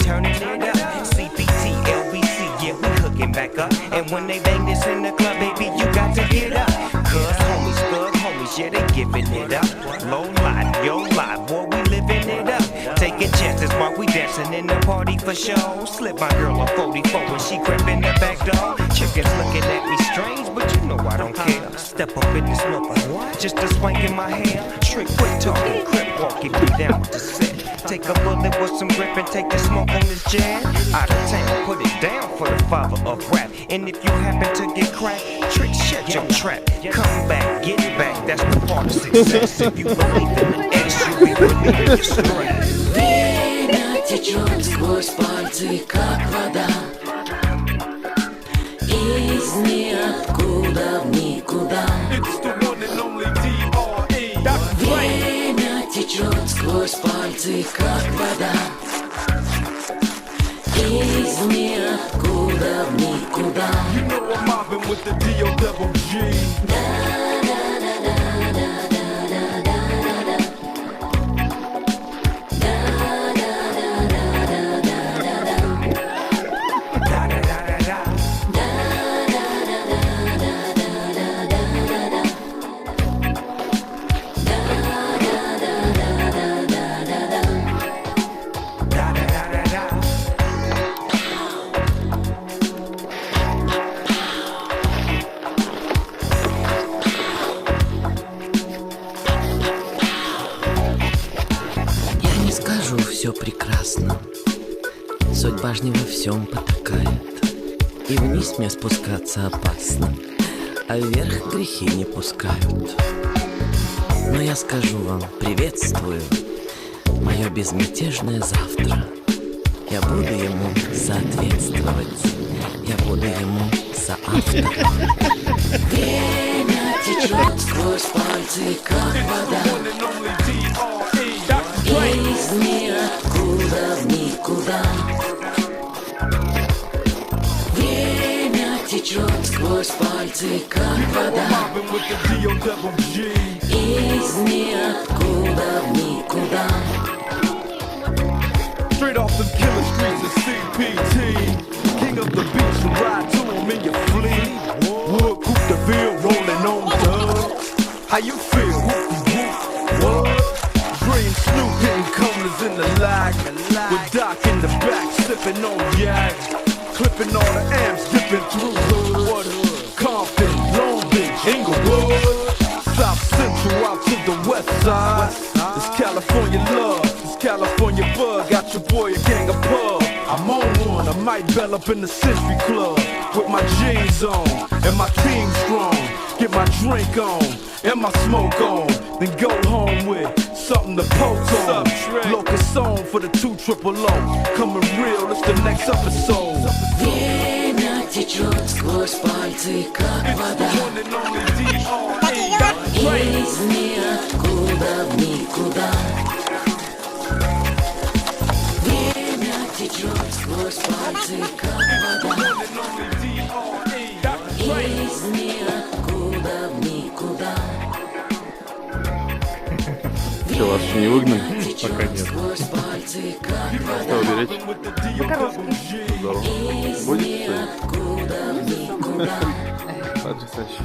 turning it up. CPT, LBC, yeah, we hooking back up. And when they bang this in the club, baby, you got to get up. Cuz homies, thug homies, yeah, they giving it up. Low life, yo life, boy, we living it up. Taking chances while we dancing in the party for show. Slip my girl a 44 when she crept in the back door. Chickens looking at me strange, but you know I don't care. Step up in this mother, just a swank in my hair. Trick, quit talking, crip walking, be down with the set. Take a bullet with some grip and take the smoke on this jam. Out of town, put it down for the father of rap. And if you happen to get cracked, Trick, shut your trap. Come back, get back, that's the part of success. If you believe in the X, you be believing your strength. Время течет сквозь пальцы, как вода, из ниоткуда в никуда. Время течет сквозь пальцы, как вода, из ниоткуда в никуда. Все прекрасно, судьба ж не во всем потакает, и вниз мне спускаться опасно, а вверх грехи не пускают. Но я скажу вам, приветствую мое безмятежное завтра. Я буду ему соответствовать, я буду ему соавтором. Время течет сквозь пальцы, как вода, из ниоткуда в никуда. Время течет сквозь пальцы, как вода, из ниоткуда в никуда. Straight off the killer streets of CPT, king of the beach, you ride to him in your fleet. Wood, Coupe de Ville, rolling on dub. How you feel? What? Dream Snoop hitting corners in the lag, with Doc in the back, sipping on yak, clipping all the amps, dipping through hood. Compton, Long Beach, Inglewood, South Central out to the west side. It's California love, it's California bug. Got your boy a gang of pub. I'm on one, I might bell up in the Century Club with my jeans on and my team strong. Get my drink on and my smoke on, then go home with something to poke on. Locust song for the 2 triple O. Coming real, it's the next episode. Время течет сквозь пальцы, как вода, из ниоткуда в никуда. Время течет сквозь пальцы, как вода, из ниоткуда в никуда. Что, вас еще не выгнали? Пока нет. Что вы берете? Здорово. Будете? Потрясающе.